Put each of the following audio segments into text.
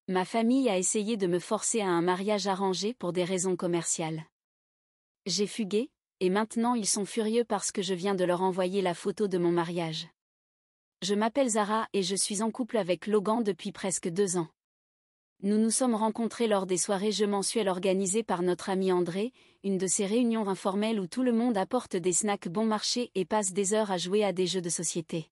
Ma famille a essayé de me forcer à un mariage arrangé pour des raisons commerciales. J'ai fugué, et maintenant ils sont furieux parce que je viens de leur envoyer la photo de mon mariage. Je m'appelle Zara et je suis en couple avec Logan depuis presque 2 ans. Nous nous sommes rencontrés lors des soirées jeux mensuelles organisées par notre ami André, une de ces réunions informelles où tout le monde apporte des snacks bon marché et passe des heures à jouer à des jeux de société.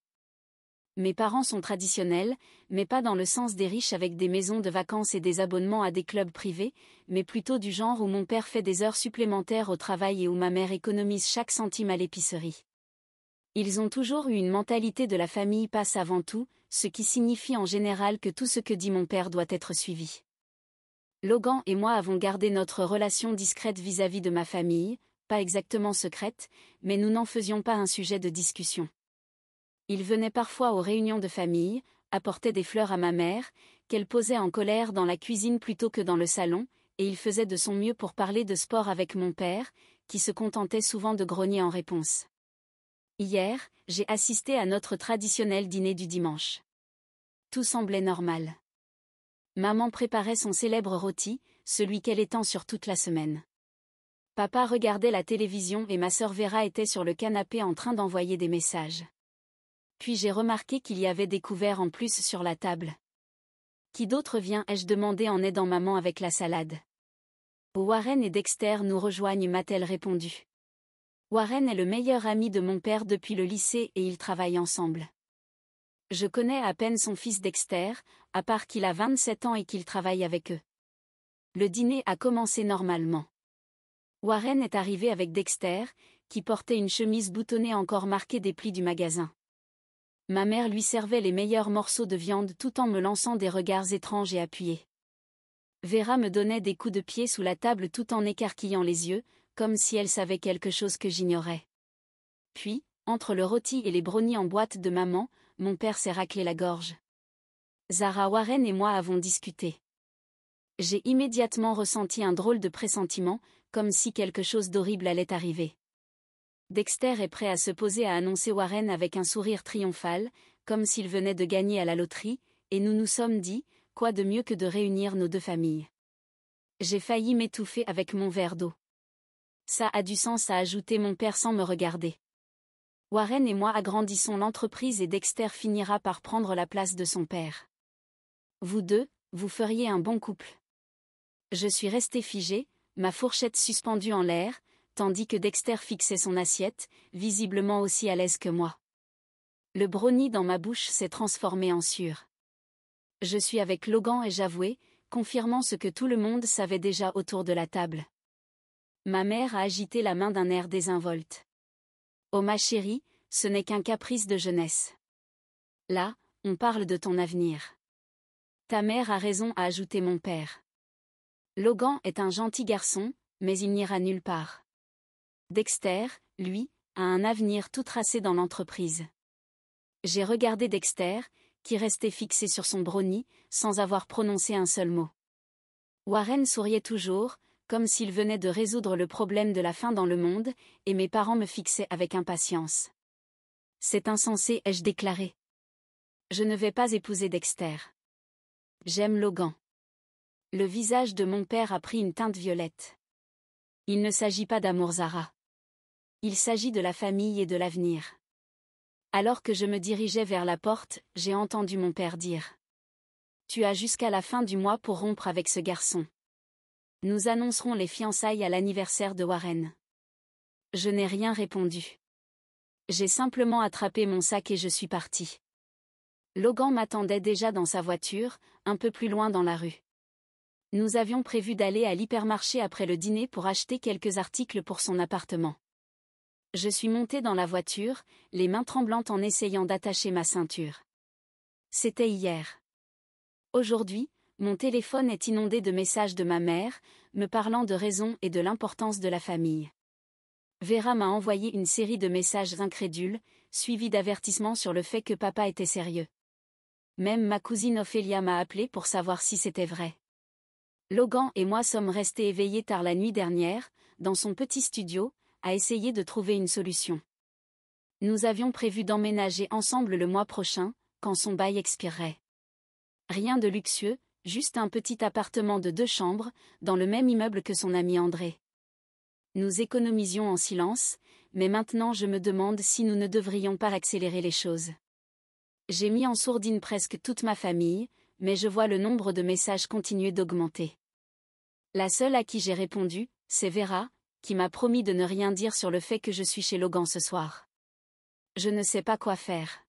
Mes parents sont traditionnels, mais pas dans le sens des riches avec des maisons de vacances et des abonnements à des clubs privés, mais plutôt du genre où mon père fait des heures supplémentaires au travail et où ma mère économise chaque centime à l'épicerie. Ils ont toujours eu une mentalité de la famille passe avant tout, ce qui signifie en général que tout ce que dit mon père doit être suivi. Logan et moi avons gardé notre relation discrète vis-à-vis de ma famille, pas exactement secrète, mais nous n'en faisions pas un sujet de discussion. Il venait parfois aux réunions de famille, apportait des fleurs à ma mère, qu'elle posait en colère dans la cuisine plutôt que dans le salon, et il faisait de son mieux pour parler de sport avec mon père, qui se contentait souvent de grogner en réponse. Hier, j'ai assisté à notre traditionnel dîner du dimanche. Tout semblait normal. Maman préparait son célèbre rôti, celui qu'elle étend sur toute la semaine. Papa regardait la télévision et ma sœur Vera était sur le canapé en train d'envoyer des messages. Puis j'ai remarqué qu'il y avait des couverts en plus sur la table. Qui d'autre vient, ai-je demandé en aidant maman avec la salade. Warren et Dexter nous rejoignent, m'a-t-elle répondu. Warren est le meilleur ami de mon père depuis le lycée et ils travaillent ensemble. Je connais à peine son fils Dexter, à part qu'il a 27 ans et qu'il travaille avec eux. Le dîner a commencé normalement. Warren est arrivé avec Dexter, qui portait une chemise boutonnée encore marquée des plis du magasin. Ma mère lui servait les meilleurs morceaux de viande tout en me lançant des regards étranges et appuyés. Vera me donnait des coups de pied sous la table tout en écarquillant les yeux, comme si elle savait quelque chose que j'ignorais. Puis, entre le rôti et les brownies en boîte de maman, mon père s'est raclé la gorge. Zara, Warren et moi avons discuté. J'ai immédiatement ressenti un drôle de pressentiment, comme si quelque chose d'horrible allait arriver. Dexter est prêt à se poser, a annoncé Warren avec un sourire triomphal, comme s'il venait de gagner à la loterie, et nous nous sommes dit, quoi de mieux que de réunir nos deux familles. J'ai failli m'étouffer avec mon verre d'eau. Ça a du sens, a ajouté mon père sans me regarder. Warren et moi agrandissons l'entreprise et Dexter finira par prendre la place de son père. Vous deux, vous feriez un bon couple. Je suis resté figé, ma fourchette suspendue en l'air, tandis que Dexter fixait son assiette, visiblement aussi à l'aise que moi. Le brownie dans ma bouche s'est transformé en sueur. Je suis avec Logan et j'avouais, confirmant ce que tout le monde savait déjà autour de la table. Ma mère a agité la main d'un air désinvolte. Oh ma chérie, ce n'est qu'un caprice de jeunesse. Là, on parle de ton avenir. Ta mère a raison, a ajouté mon père. Logan est un gentil garçon, mais il n'ira nulle part. Dexter, lui, a un avenir tout tracé dans l'entreprise. J'ai regardé Dexter, qui restait fixé sur son brownie, sans avoir prononcé un seul mot. Warren souriait toujours, comme s'il venait de résoudre le problème de la faim dans le monde, et mes parents me fixaient avec impatience. C'est insensé, ai-je déclaré. Je ne vais pas épouser Dexter. J'aime Logan. Le visage de mon père a pris une teinte violette. Il ne s'agit pas d'amour, Zara. Il s'agit de la famille et de l'avenir. Alors que je me dirigeais vers la porte, j'ai entendu mon père dire. Tu as jusqu'à la fin du mois pour rompre avec ce garçon. Nous annoncerons les fiançailles à l'anniversaire de Warren. Je n'ai rien répondu. J'ai simplement attrapé mon sac et je suis parti. Logan m'attendait déjà dans sa voiture, un peu plus loin dans la rue. Nous avions prévu d'aller à l'hypermarché après le dîner pour acheter quelques articles pour son appartement. Je suis montée dans la voiture, les mains tremblantes en essayant d'attacher ma ceinture. C'était hier. Aujourd'hui, mon téléphone est inondé de messages de ma mère, me parlant de raison et de l'importance de la famille. Vera m'a envoyé une série de messages incrédules, suivis d'avertissements sur le fait que papa était sérieux. Même ma cousine Ophélia m'a appelé pour savoir si c'était vrai. Logan et moi sommes restés éveillés tard la nuit dernière, dans son petit studio, à essayer de trouver une solution. Nous avions prévu d'emménager ensemble le mois prochain, quand son bail expirerait. Rien de luxueux, juste un petit appartement de 2 chambres, dans le même immeuble que son ami André. Nous économisions en silence, mais maintenant je me demande si nous ne devrions pas accélérer les choses. J'ai mis en sourdine presque toute ma famille, mais je vois le nombre de messages continuer d'augmenter. La seule à qui j'ai répondu, c'est Vera, qui m'a promis de ne rien dire sur le fait que je suis chez Logan ce soir. Je ne sais pas quoi faire.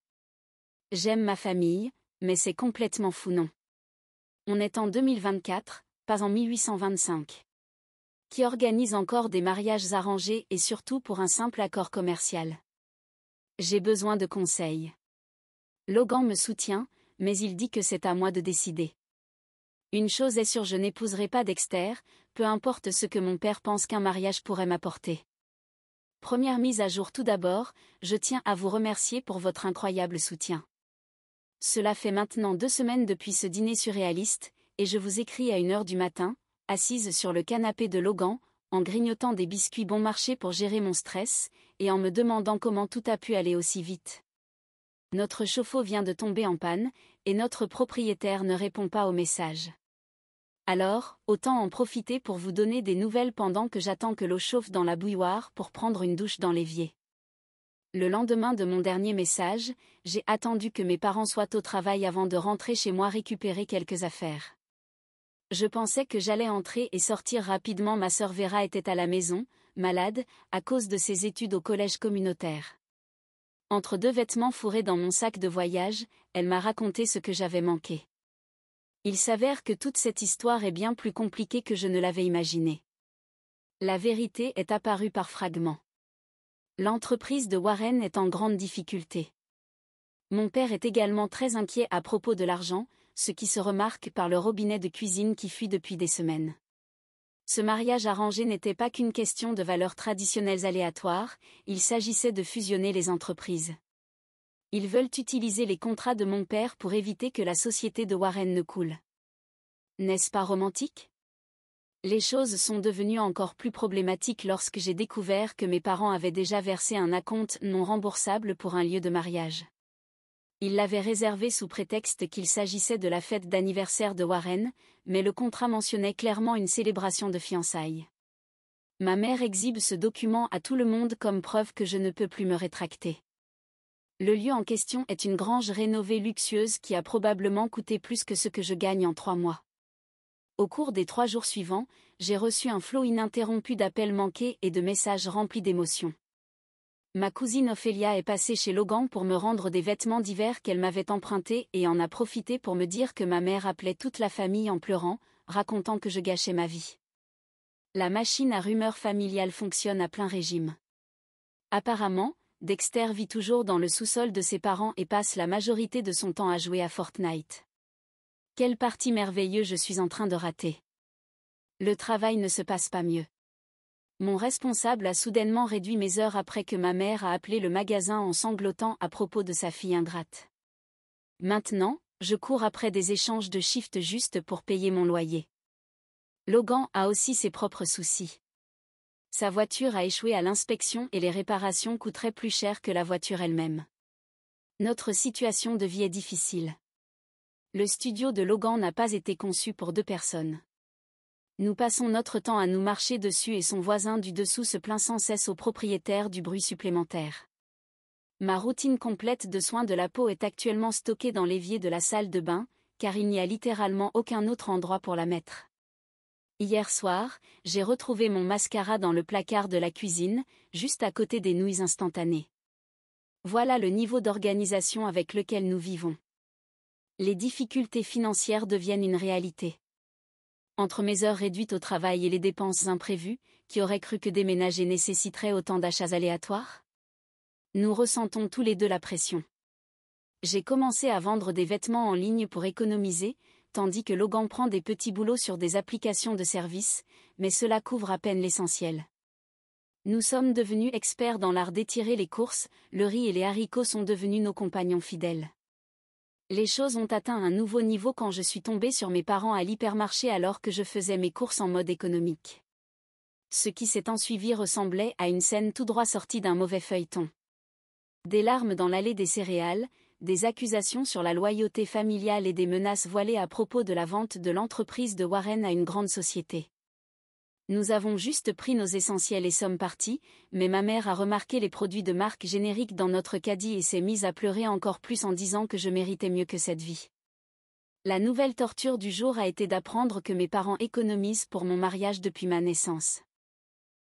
J'aime ma famille, mais c'est complètement fou non. On est en 2024, pas en 1825. Qui organise encore des mariages arrangés et surtout pour un simple accord commercial. J'ai besoin de conseils. Logan me soutient, mais il dit que c'est à moi de décider. Une chose est sûre, je n'épouserai pas Dexter, peu importe ce que mon père pense qu'un mariage pourrait m'apporter. Première mise à jour tout d'abord, je tiens à vous remercier pour votre incroyable soutien. Cela fait maintenant 2 semaines depuis ce dîner surréaliste, et je vous écris à 1h du matin, assise sur le canapé de Logan, en grignotant des biscuits bon marché pour gérer mon stress, et en me demandant comment tout a pu aller aussi vite. Notre chauffe-eau vient de tomber en panne, et notre propriétaire ne répond pas aux messages. Alors, autant en profiter pour vous donner des nouvelles pendant que j'attends que l'eau chauffe dans la bouilloire pour prendre une douche dans l'évier. Le lendemain de mon dernier message, j'ai attendu que mes parents soient au travail avant de rentrer chez moi récupérer quelques affaires. Je pensais que j'allais entrer et sortir rapidement. Ma sœur Vera était à la maison, malade, à cause de ses études au collège communautaire. Entre 2 vêtements fourrés dans mon sac de voyage, elle m'a raconté ce que j'avais manqué. Il s'avère que toute cette histoire est bien plus compliquée que je ne l'avais imaginé. La vérité est apparue par fragments. L'entreprise de Warren est en grande difficulté. Mon père est également très inquiet à propos de l'argent, ce qui se remarque par le robinet de cuisine qui fuit depuis des semaines. Ce mariage arrangé n'était pas qu'une question de valeurs traditionnelles aléatoires, il s'agissait de fusionner les entreprises. Ils veulent utiliser les contrats de mon père pour éviter que la société de Warren ne coule. N'est-ce pas romantique ? Les choses sont devenues encore plus problématiques lorsque j'ai découvert que mes parents avaient déjà versé un acompte non remboursable pour un lieu de mariage. Ils l'avaient réservé sous prétexte qu'il s'agissait de la fête d'anniversaire de Warren, mais le contrat mentionnait clairement une célébration de fiançailles. Ma mère exhibe ce document à tout le monde comme preuve que je ne peux plus me rétracter. Le lieu en question est une grange rénovée luxueuse qui a probablement coûté plus que ce que je gagne en 3 mois. Au cours des 3 jours suivants, j'ai reçu un flot ininterrompu d'appels manqués et de messages remplis d'émotions. Ma cousine Ophélia est passée chez Logan pour me rendre des vêtements d'hiver qu'elle m'avait empruntés et en a profité pour me dire que ma mère appelait toute la famille en pleurant, racontant que je gâchais ma vie. La machine à rumeurs familiales fonctionne à plein régime. Apparemment, Dexter vit toujours dans le sous-sol de ses parents et passe la majorité de son temps à jouer à Fortnite. Quelle partie merveilleuse je suis en train de rater. Le travail ne se passe pas mieux. Mon responsable a soudainement réduit mes heures après que ma mère a appelé le magasin en sanglotant à propos de sa fille ingrate. Maintenant, je cours après des échanges de shift juste pour payer mon loyer. Logan a aussi ses propres soucis. Sa voiture a échoué à l'inspection et les réparations coûteraient plus cher que la voiture elle-même. Notre situation de vie est difficile. Le studio de Logan n'a pas été conçu pour 2 personnes. Nous passons notre temps à nous marcher dessus et son voisin du dessous se plaint sans cesse au propriétaire du bruit supplémentaire. Ma routine complète de soins de la peau est actuellement stockée dans l'évier de la salle de bain, car il n'y a littéralement aucun autre endroit pour la mettre. Hier soir, j'ai retrouvé mon mascara dans le placard de la cuisine, juste à côté des nouilles instantanées. Voilà le niveau d'organisation avec lequel nous vivons. Les difficultés financières deviennent une réalité. Entre mes heures réduites au travail et les dépenses imprévues, qui aurait cru que déménager nécessiterait autant d'achats aléatoires ? Nous ressentons tous les deux la pression. J'ai commencé à vendre des vêtements en ligne pour économiser, tandis que Logan prend des petits boulots sur des applications de services, mais cela couvre à peine l'essentiel. Nous sommes devenus experts dans l'art d'étirer les courses, le riz et les haricots sont devenus nos compagnons fidèles. Les choses ont atteint un nouveau niveau quand je suis tombée sur mes parents à l'hypermarché alors que je faisais mes courses en mode économique. Ce qui s'est ensuivi ressemblait à une scène tout droit sortie d'un mauvais feuilleton. Des larmes dans l'allée des céréales, des accusations sur la loyauté familiale et des menaces voilées à propos de la vente de l'entreprise de Warren à une grande société. Nous avons juste pris nos essentiels et sommes partis, mais ma mère a remarqué les produits de marque générique dans notre caddie et s'est mise à pleurer encore plus en disant que je méritais mieux que cette vie. La nouvelle torture du jour a été d'apprendre que mes parents économisent pour mon mariage depuis ma naissance.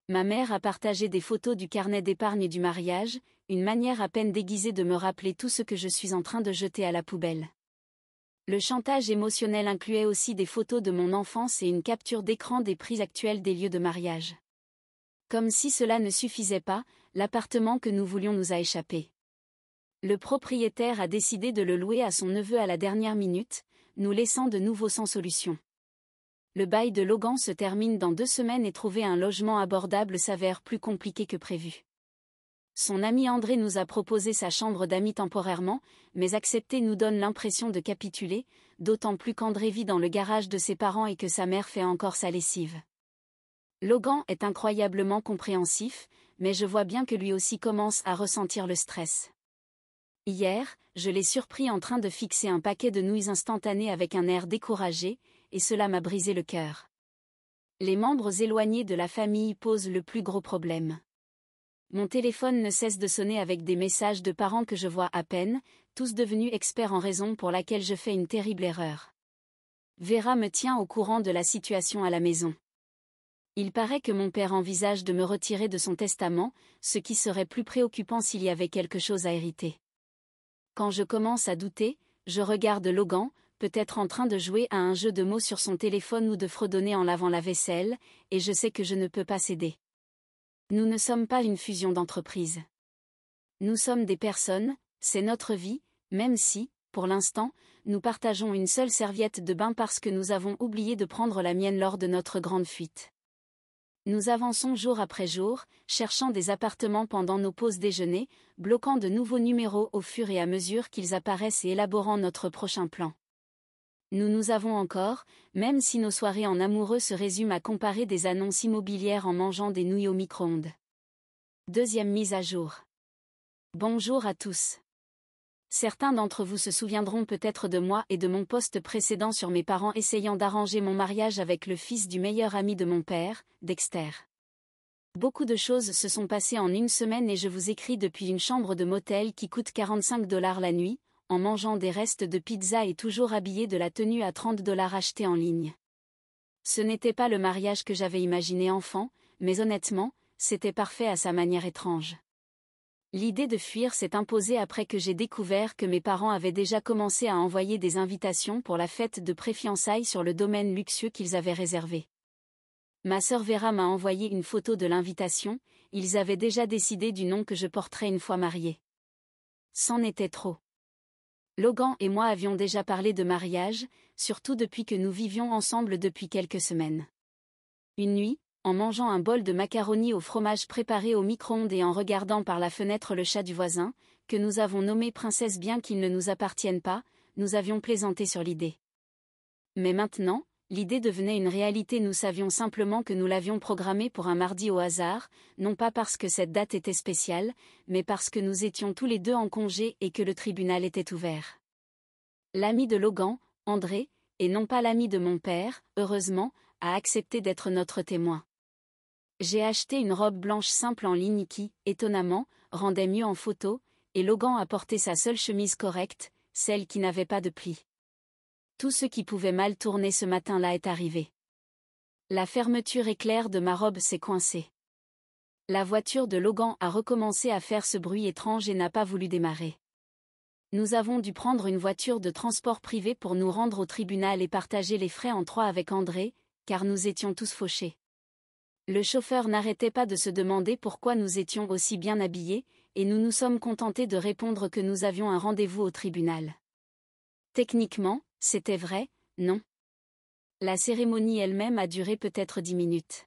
Ma mère a partagé des photos du carnet d'épargne du mariage, une manière à peine déguisée de me rappeler tout ce que je suis en train de jeter à la poubelle. Le chantage émotionnel incluait aussi des photos de mon enfance et une capture d'écran des prix actuels des lieux de mariage. Comme si cela ne suffisait pas, l'appartement que nous voulions nous a échappé. Le propriétaire a décidé de le louer à son neveu à la dernière minute, nous laissant de nouveau sans solution. Le bail de Logan se termine dans 2 semaines et trouver un logement abordable s'avère plus compliqué que prévu. Son ami André nous a proposé sa chambre d'amis temporairement, mais accepter nous donne l'impression de capituler, d'autant plus qu'André vit dans le garage de ses parents et que sa mère fait encore sa lessive. Logan est incroyablement compréhensif, mais je vois bien que lui aussi commence à ressentir le stress. Hier, je l'ai surpris en train de fixer un paquet de nouilles instantanées avec un air découragé, et cela m'a brisé le cœur. Les membres éloignés de la famille posent le plus gros problème. Mon téléphone ne cesse de sonner avec des messages de parents que je vois à peine, tous devenus experts en raison pour laquelle je fais une terrible erreur. Vera me tient au courant de la situation à la maison. Il paraît que mon père envisage de me retirer de son testament, ce qui serait plus préoccupant s'il y avait quelque chose à hériter. Quand je commence à douter, je regarde Logan, peut-être en train de jouer à un jeu de mots sur son téléphone ou de fredonner en lavant la vaisselle, et je sais que je ne peux pas céder. Nous ne sommes pas une fusion d'entreprises. Nous sommes des personnes, c'est notre vie, même si, pour l'instant, nous partageons une seule serviette de bain parce que nous avons oublié de prendre la mienne lors de notre grande fuite. Nous avançons jour après jour, cherchant des appartements pendant nos pauses déjeuner, bloquant de nouveaux numéros au fur et à mesure qu'ils apparaissent et élaborant notre prochain plan. Nous avons encore, même si nos soirées en amoureux se résument à comparer des annonces immobilières en mangeant des nouilles au micro-ondes. Deuxième mise à jour. Bonjour à tous. Certains d'entre vous se souviendront peut-être de moi et de mon post précédent sur mes parents essayant d'arranger mon mariage avec le fils du meilleur ami de mon père, Dexter. Beaucoup de choses se sont passées en 1 semaine et je vous écris depuis une chambre de motel qui coûte 45 $ la nuit, en mangeant des restes de pizza et toujours habillé de la tenue à 30 $ achetée en ligne. Ce n'était pas le mariage que j'avais imaginé enfant, mais honnêtement, c'était parfait à sa manière étrange. L'idée de fuir s'est imposée après que j'ai découvert que mes parents avaient déjà commencé à envoyer des invitations pour la fête de pré-fiançailles sur le domaine luxueux qu'ils avaient réservé. Ma sœur Vera m'a envoyé une photo de l'invitation, ils avaient déjà décidé du nom que je porterais une fois mariée. C'en était trop. Logan et moi avions déjà parlé de mariage, surtout depuis que nous vivions ensemble depuis quelques semaines. Une nuit, en mangeant un bol de macaroni au fromage préparé au micro-ondes et en regardant par la fenêtre le chat du voisin, que nous avons nommé Princesse bien qu'il ne nous appartienne pas, nous avions plaisanté sur l'idée. Mais maintenant, l'idée devenait une réalité. Nous savions simplement que nous l'avions programmée pour un mardi au hasard, non pas parce que cette date était spéciale, mais parce que nous étions tous les deux en congé et que le tribunal était ouvert. L'ami de Logan, André, et non pas l'ami de mon père, heureusement, a accepté d'être notre témoin. J'ai acheté une robe blanche simple en ligne qui, étonnamment, rendait mieux en photo, et Logan a porté sa seule chemise correcte, celle qui n'avait pas de plis. Tout ce qui pouvait mal tourner ce matin-là est arrivé. La fermeture éclair de ma robe s'est coincée. La voiture de Logan a recommencé à faire ce bruit étrange et n'a pas voulu démarrer. Nous avons dû prendre une voiture de transport privé pour nous rendre au tribunal et partager les frais en 3 avec André, car nous étions tous fauchés. Le chauffeur n'arrêtait pas de se demander pourquoi nous étions aussi bien habillés, et nous nous sommes contentés de répondre que nous avions un rendez-vous au tribunal. Techniquement, c'était vrai, non. La cérémonie elle-même a duré peut-être 10 minutes.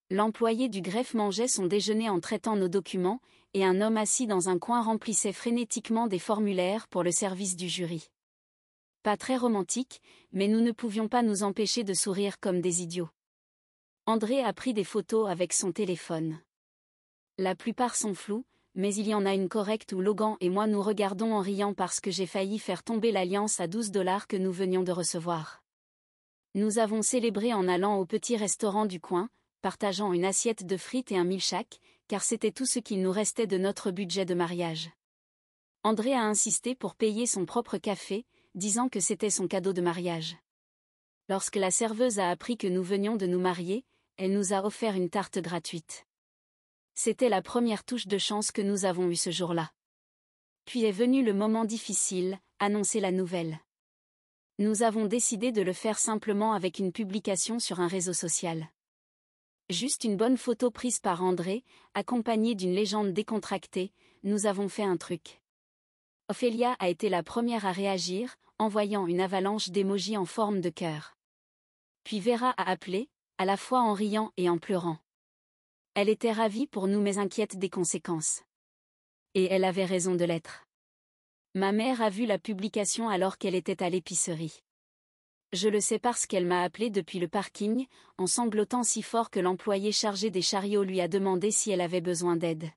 L'employé du greffe mangeait son déjeuner en traitant nos documents, et un homme assis dans un coin remplissait frénétiquement des formulaires pour le service du jury. Pas très romantique, mais nous ne pouvions pas nous empêcher de sourire comme des idiots. André a pris des photos avec son téléphone. La plupart sont floues, mais il y en a une correcte où Logan et moi nous regardons en riant parce que j'ai failli faire tomber l'alliance à $12 que nous venions de recevoir. Nous avons célébré en allant au petit restaurant du coin, partageant une assiette de frites et un milkshake, car c'était tout ce qu'il nous restait de notre budget de mariage. André a insisté pour payer son propre café, disant que c'était son cadeau de mariage. Lorsque la serveuse a appris que nous venions de nous marier, elle nous a offert une tarte gratuite. C'était la première touche de chance que nous avons eue ce jour-là. Puis est venu le moment difficile, annoncer la nouvelle. Nous avons décidé de le faire simplement avec une publication sur un réseau social. Juste une bonne photo prise par André, accompagnée d'une légende décontractée, nous avons fait un truc. Ophélia a été la première à réagir, envoyant une avalanche d'émojis en forme de cœur. Puis Vera a appelé, à la fois en riant et en pleurant. Elle était ravie pour nous mais inquiète des conséquences. Et elle avait raison de l'être. Ma mère a vu la publication alors qu'elle était à l'épicerie. Je le sais parce qu'elle m'a appelé depuis le parking, en sanglotant si fort que l'employé chargé des chariots lui a demandé si elle avait besoin d'aide.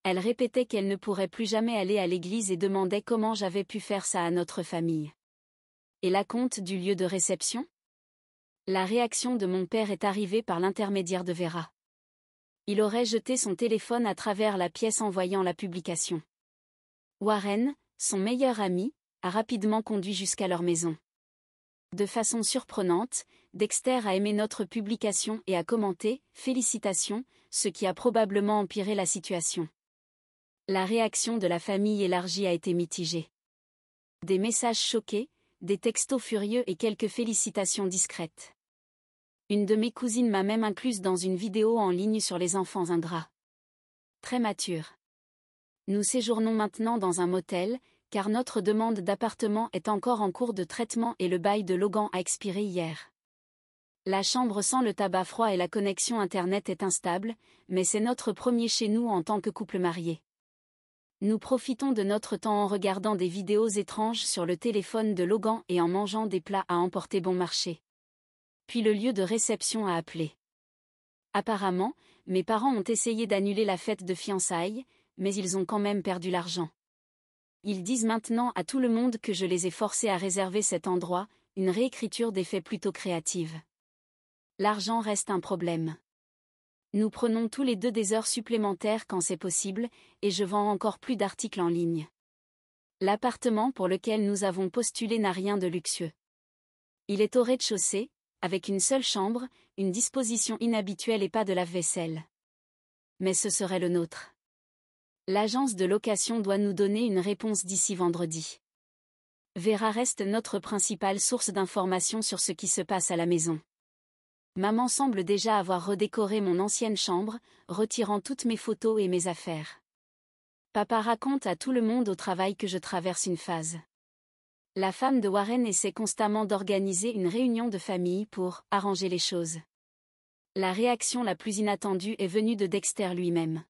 Elle répétait qu'elle ne pourrait plus jamais aller à l'église et demandait comment j'avais pu faire ça à notre famille. Et la compte du lieu de réception ? La réaction de mon père est arrivée par l'intermédiaire de Vera. Il aurait jeté son téléphone à travers la pièce en voyant la publication. Warren, son meilleur ami, a rapidement conduit jusqu'à leur maison. De façon surprenante, Dexter a aimé notre publication et a commenté « Félicitations », ce qui a probablement empiré la situation. La réaction de la famille élargie a été mitigée. Des messages choqués, des textos furieux et quelques félicitations discrètes. Une de mes cousines m'a même incluse dans une vidéo en ligne sur les enfants ingrats. Très mature. Nous séjournons maintenant dans un motel, car notre demande d'appartement est encore en cours de traitement et le bail de Logan a expiré hier. La chambre sent le tabac froid et la connexion Internet est instable, mais c'est notre premier chez nous en tant que couple marié. Nous profitons de notre temps en regardant des vidéos étranges sur le téléphone de Logan et en mangeant des plats à emporter bon marché. Puis le lieu de réception a appelé. Apparemment, mes parents ont essayé d'annuler la fête de fiançailles, mais ils ont quand même perdu l'argent. Ils disent maintenant à tout le monde que je les ai forcés à réserver cet endroit, une réécriture des faits plutôt créative. L'argent reste un problème. Nous prenons tous les deux des heures supplémentaires quand c'est possible, et je vends encore plus d'articles en ligne. L'appartement pour lequel nous avons postulé n'a rien de luxueux. Il est au rez-de-chaussée, avec une seule chambre, une disposition inhabituelle et pas de lave-vaisselle. Mais ce serait le nôtre. L'agence de location doit nous donner une réponse d'ici vendredi. Vera reste notre principale source d'informations sur ce qui se passe à la maison. Maman semble déjà avoir redécoré mon ancienne chambre, retirant toutes mes photos et mes affaires. Papa raconte à tout le monde au travail que je traverse une phase. La femme de Warren essaie constamment d'organiser une réunion de famille pour arranger les choses. La réaction la plus inattendue est venue de Dexter lui-même.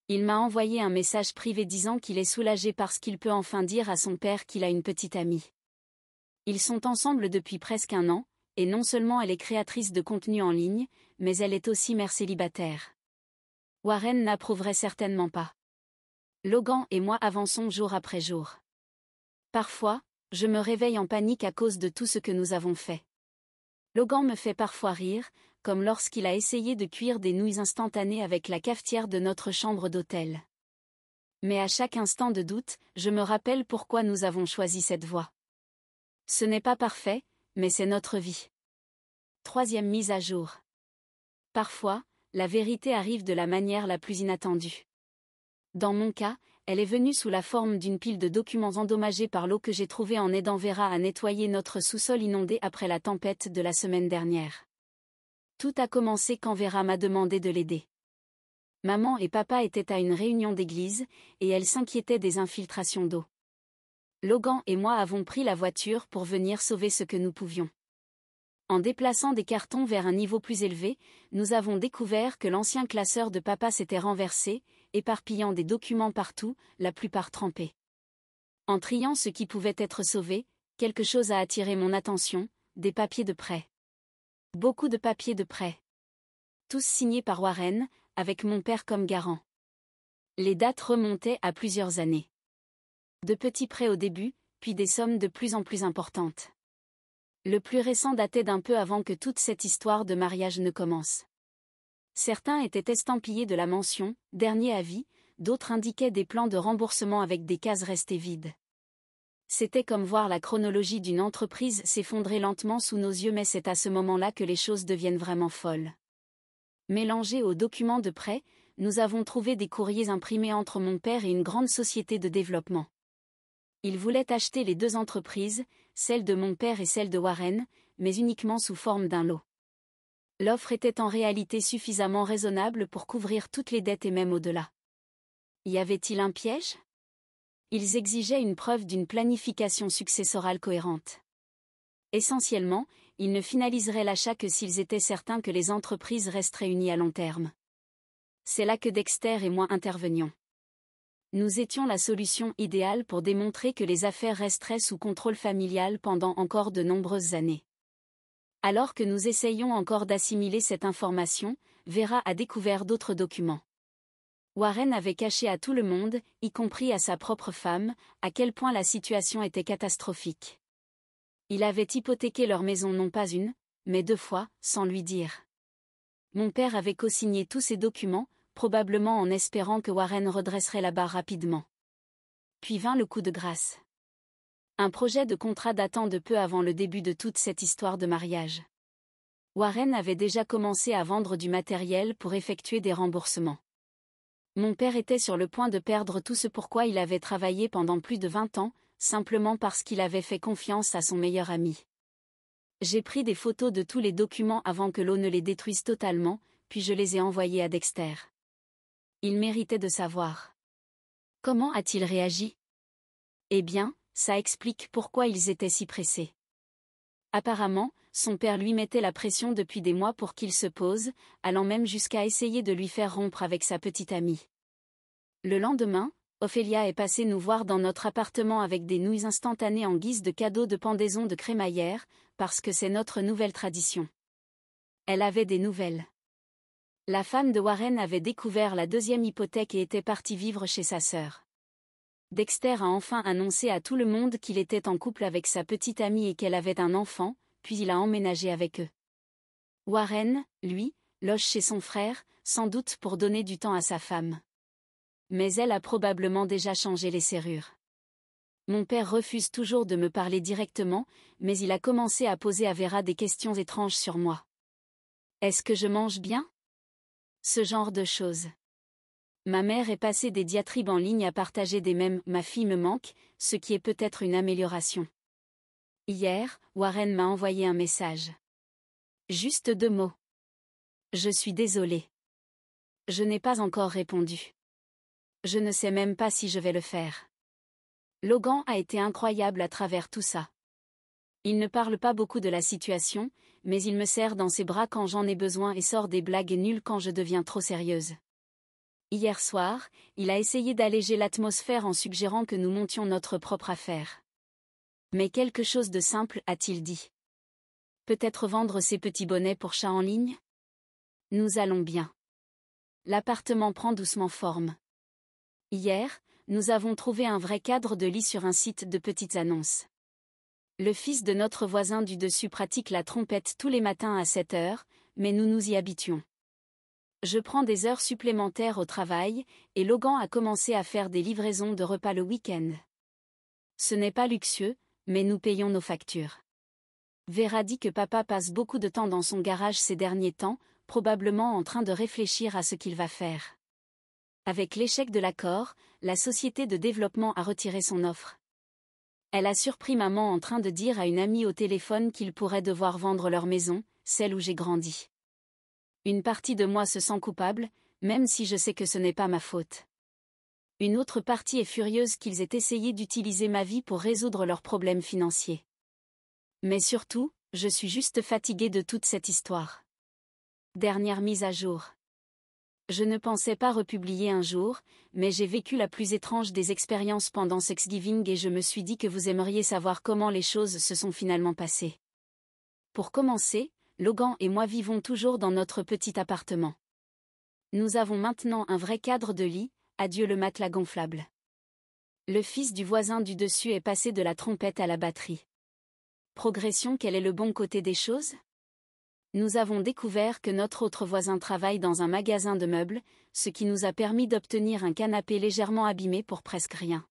Il m'a envoyé un message privé disant qu'il est soulagé parce qu'il peut enfin dire à son père qu'il a une petite amie. Ils sont ensemble depuis presque 1 an, et non seulement elle est créatrice de contenu en ligne, mais elle est aussi mère célibataire. Warren n'approuverait certainement pas. Logan et moi avançons jour après jour. Parfois, je me réveille en panique à cause de tout ce que nous avons fait. Logan me fait parfois rire, comme lorsqu'il a essayé de cuire des nouilles instantanées avec la cafetière de notre chambre d'hôtel. Mais à chaque instant de doute, je me rappelle pourquoi nous avons choisi cette voie. Ce n'est pas parfait, mais c'est notre vie. 3e mise à jour. Parfois, la vérité arrive de la manière la plus inattendue. Dans mon cas, elle est venue sous la forme d'une pile de documents endommagés par l'eau que j'ai trouvée en aidant Vera à nettoyer notre sous-sol inondé après la tempête de la semaine dernière. Tout a commencé quand Vera m'a demandé de l'aider. Maman et papa étaient à une réunion d'église, et elle s'inquiétait des infiltrations d'eau. Logan et moi avons pris la voiture pour venir sauver ce que nous pouvions. En déplaçant des cartons vers un niveau plus élevé, nous avons découvert que l'ancien classeur de papa s'était renversé, éparpillant des documents partout, la plupart trempés. En triant ce qui pouvait être sauvé, quelque chose a attiré mon attention, des papiers de prêt. Beaucoup de papiers de prêt. Tous signés par Warren, avec mon père comme garant. Les dates remontaient à plusieurs années. De petits prêts au début, puis des sommes de plus en plus importantes. Le plus récent datait d'un peu avant que toute cette histoire de mariage ne commence. Certains étaient estampillés de la mention « dernier avis », d'autres indiquaient des plans de remboursement avec des cases restées vides. C'était comme voir la chronologie d'une entreprise s'effondrer lentement sous nos yeux, mais c'est à ce moment-là que les choses deviennent vraiment folles. Mélangés aux documents de prêt, nous avons trouvé des courriers imprimés entre mon père et une grande société de développement. Il voulait acheter les deux entreprises, celle de mon père et celle de Warren, mais uniquement sous forme d'un lot. L'offre était en réalité suffisamment raisonnable pour couvrir toutes les dettes et même au-delà. Y avait-il un piège ? Ils exigeaient une preuve d'une planification successorale cohérente. Essentiellement, ils ne finaliseraient l'achat que s'ils étaient certains que les entreprises resteraient unies à long terme. C'est là que Dexter et moi intervenions. Nous étions la solution idéale pour démontrer que les affaires resteraient sous contrôle familial pendant encore de nombreuses années. Alors que nous essayions encore d'assimiler cette information, Vera a découvert d'autres documents. Warren avait caché à tout le monde, y compris à sa propre femme, à quel point la situation était catastrophique. Il avait hypothéqué leur maison non pas une, mais 2 fois, sans lui dire. Mon père avait co-signé tous ces documents, probablement en espérant que Warren redresserait la barre rapidement. Puis vint le coup de grâce. Un projet de contrat datant de peu avant le début de toute cette histoire de mariage. Warren avait déjà commencé à vendre du matériel pour effectuer des remboursements. Mon père était sur le point de perdre tout ce pourquoi il avait travaillé pendant plus de 20 ans, simplement parce qu'il avait fait confiance à son meilleur ami. J'ai pris des photos de tous les documents avant que l'eau ne les détruise totalement, puis je les ai envoyés à Dexter. Il méritait de savoir. Comment a-t-il réagi ? Eh bien, ça explique pourquoi ils étaient si pressés. Apparemment, son père lui mettait la pression depuis des mois pour qu'il se pose, allant même jusqu'à essayer de lui faire rompre avec sa petite amie. Le lendemain, Ophélia est passée nous voir dans notre appartement avec des nouilles instantanées en guise de cadeau de pendaison de crémaillère, parce que c'est notre nouvelle tradition. Elle avait des nouvelles. La femme de Warren avait découvert la 2e hypothèque et était partie vivre chez sa sœur. Dexter a enfin annoncé à tout le monde qu'il était en couple avec sa petite amie et qu'elle avait un enfant, puis il a emménagé avec eux. Warren, lui, loge chez son frère, sans doute pour donner du temps à sa femme. Mais elle a probablement déjà changé les serrures. Mon père refuse toujours de me parler directement, mais il a commencé à poser à Vera des questions étranges sur moi. Est-ce que je mange bien ? Ce genre de choses. Ma mère est passée des diatribes en ligne à partager des mèmes « ma fille me manque », ce qui est peut-être une amélioration. Hier, Warren m'a envoyé un message. Juste 2 mots. Je suis désolée. Je n'ai pas encore répondu. Je ne sais même pas si je vais le faire. Logan a été incroyable à travers tout ça. Il ne parle pas beaucoup de la situation, mais il me serre dans ses bras quand j'en ai besoin et sort des blagues nulles quand je deviens trop sérieuse. Hier soir, il a essayé d'alléger l'atmosphère en suggérant que nous montions notre propre affaire. Mais quelque chose de simple, a-t-il dit. Peut-être vendre ces petits bonnets pour chat en ligne ? Nous allons bien. L'appartement prend doucement forme. Hier, nous avons trouvé un vrai cadre de lit sur un site de petites annonces. Le fils de notre voisin du dessus pratique la trompette tous les matins à 7 heures, mais nous nous y habituons. Je prends des heures supplémentaires au travail, et Logan a commencé à faire des livraisons de repas le week-end. Ce n'est pas luxueux, mais nous payons nos factures. Vera dit que papa passe beaucoup de temps dans son garage ces derniers temps, probablement en train de réfléchir à ce qu'il va faire. Avec l'échec de l'accord, la société de développement a retiré son offre. Elle a surpris maman en train de dire à une amie au téléphone qu'ils pourraient devoir vendre leur maison, celle où j'ai grandi. Une partie de moi se sent coupable, même si je sais que ce n'est pas ma faute. Une autre partie est furieuse qu'ils aient essayé d'utiliser ma vie pour résoudre leurs problèmes financiers. Mais surtout, je suis juste fatiguée de toute cette histoire. Dernière mise à jour. Je ne pensais pas republier un jour, mais j'ai vécu la plus étrange des expériences pendant Thanksgiving et je me suis dit que vous aimeriez savoir comment les choses se sont finalement passées. Pour commencer, Logan et moi vivons toujours dans notre petit appartement. Nous avons maintenant un vrai cadre de lit, adieu le matelas gonflable. Le fils du voisin du dessus est passé de la trompette à la batterie. Progression, quel est le bon côté des choses? Nous avons découvert que notre autre voisin travaille dans un magasin de meubles, ce qui nous a permis d'obtenir un canapé légèrement abîmé pour presque rien.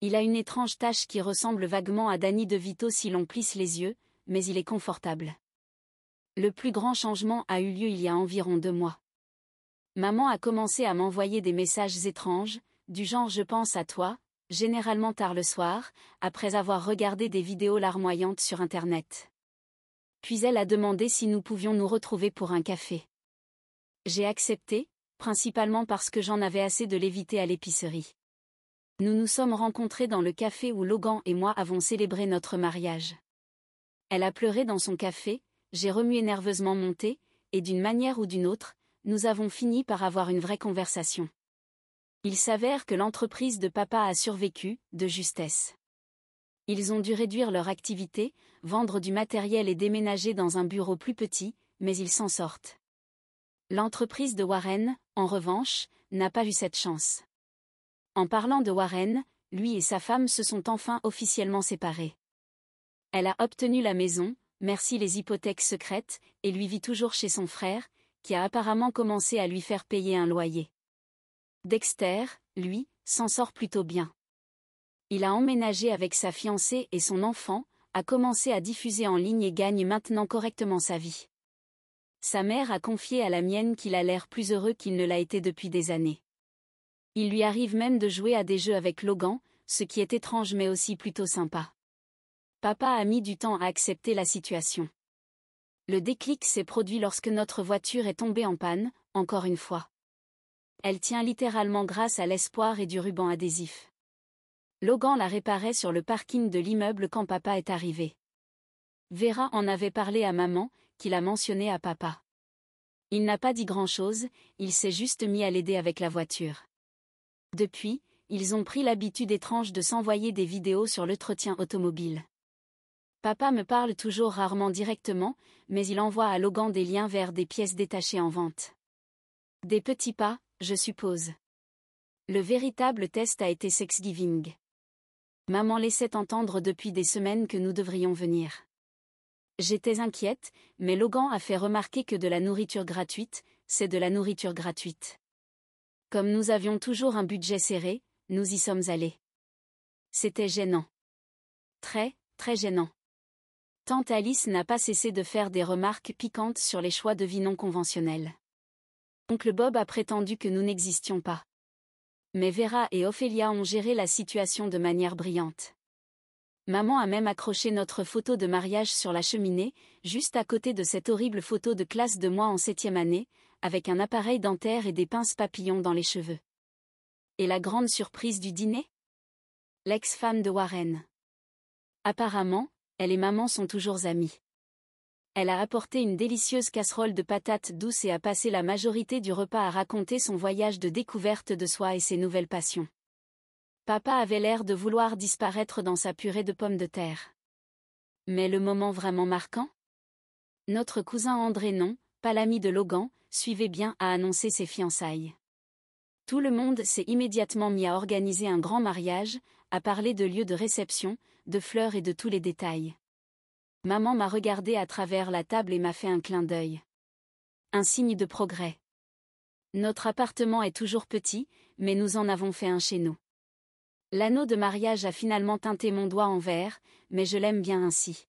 Il a une étrange tache qui ressemble vaguement à Danny DeVito si l'on plisse les yeux, mais il est confortable. Le plus grand changement a eu lieu il y a environ 2 mois. Maman a commencé à m'envoyer des messages étranges, du genre je pense à toi, généralement tard le soir, après avoir regardé des vidéos larmoyantes sur Internet. Puis elle a demandé si nous pouvions nous retrouver pour un café. J'ai accepté, principalement parce que j'en avais assez de l'éviter à l'épicerie. Nous nous sommes rencontrés dans le café où Logan et moi avons célébré notre mariage. Elle a pleuré dans son café, j'ai remué nerveusement mon thé, et d'une manière ou d'une autre, nous avons fini par avoir une vraie conversation. Il s'avère que l'entreprise de papa a survécu, de justesse. Ils ont dû réduire leur activité, vendre du matériel et déménager dans un bureau plus petit, mais ils s'en sortent. L'entreprise de Warren, en revanche, n'a pas eu cette chance. En parlant de Warren, lui et sa femme se sont enfin officiellement séparés. Elle a obtenu la maison, merci les hypothèques secrètes, et lui vit toujours chez son frère, qui a apparemment commencé à lui faire payer un loyer. Dexter, lui, s'en sort plutôt bien. Il a emménagé avec sa fiancée et son enfant, a commencé à diffuser en ligne et gagne maintenant correctement sa vie. Sa mère a confié à la mienne qu'il a l'air plus heureux qu'il ne l'a été depuis des années. Il lui arrive même de jouer à des jeux avec Logan, ce qui est étrange mais aussi plutôt sympa. Papa a mis du temps à accepter la situation. Le déclic s'est produit lorsque notre voiture est tombée en panne, encore une fois. Elle tient littéralement grâce à l'espoir et du ruban adhésif. Logan la réparait sur le parking de l'immeuble quand papa est arrivé. Vera en avait parlé à maman, qui l'a mentionné à papa. Il n'a pas dit grand-chose, il s'est juste mis à l'aider avec la voiture. Depuis, ils ont pris l'habitude étrange de s'envoyer des vidéos sur l'entretien automobile. Papa me parle toujours rarement directement, mais il envoie à Logan des liens vers des pièces détachées en vente. Des petits pas, je suppose. Le véritable test a été Thanksgiving. Maman laissait entendre depuis des semaines que nous devrions venir. J'étais inquiète, mais Logan a fait remarquer que de la nourriture gratuite, c'est de la nourriture gratuite. Comme nous avions toujours un budget serré, nous y sommes allés. C'était gênant. Très, très gênant. Tante Alice n'a pas cessé de faire des remarques piquantes sur les choix de vie non conventionnels. Oncle Bob a prétendu que nous n'existions pas. Mais Vera et Ophélia ont géré la situation de manière brillante. Maman a même accroché notre photo de mariage sur la cheminée, juste à côté de cette horrible photo de classe de moi en 7e année, avec un appareil dentaire et des pinces papillons dans les cheveux. Et la grande surprise du dîner? L'ex-femme de Warren. Apparemment, elle et maman sont toujours amies. Elle a apporté une délicieuse casserole de patates douces et a passé la majorité du repas à raconter son voyage de découverte de soi et ses nouvelles passions. Papa avait l'air de vouloir disparaître dans sa purée de pommes de terre. Mais le moment vraiment marquant? Notre cousin André, non, pas l'ami de Logan, suivait bien, a annoncé ses fiançailles. Tout le monde s'est immédiatement mis à organiser un grand mariage, à parler de lieux de réception, de fleurs et de tous les détails. Maman m'a regardé à travers la table et m'a fait un clin d'œil. Un signe de progrès. Notre appartement est toujours petit, mais nous en avons fait un chez nous. L'anneau de mariage a finalement teinté mon doigt en vert, mais je l'aime bien ainsi.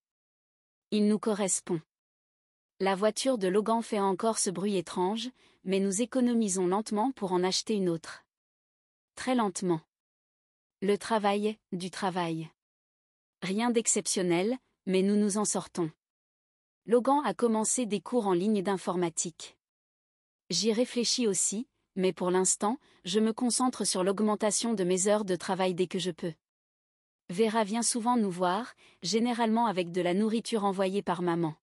Il nous correspond. La voiture de Logan fait encore ce bruit étrange, mais nous économisons lentement pour en acheter une autre. Très lentement. Le travail, du travail. Rien d'exceptionnel, mais nous nous en sortons. Logan a commencé des cours en ligne d'informatique. J'y réfléchis aussi, mais pour l'instant, je me concentre sur l'augmentation de mes heures de travail dès que je peux. Vera vient souvent nous voir, généralement avec de la nourriture envoyée par maman.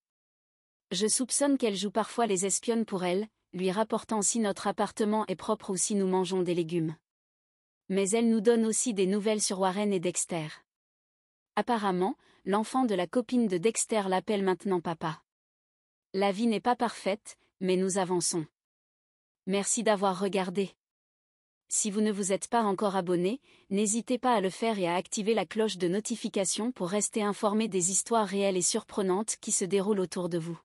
Je soupçonne qu'elle joue parfois les espionnes pour elle, lui rapportant si notre appartement est propre ou si nous mangeons des légumes. Mais elle nous donne aussi des nouvelles sur Warren et Dexter. Apparemment, l'enfant de la copine de Dexter l'appelle maintenant papa. La vie n'est pas parfaite, mais nous avançons. Merci d'avoir regardé. Si vous ne vous êtes pas encore abonné, n'hésitez pas à le faire et à activer la cloche de notification pour rester informé des histoires réelles et surprenantes qui se déroulent autour de vous.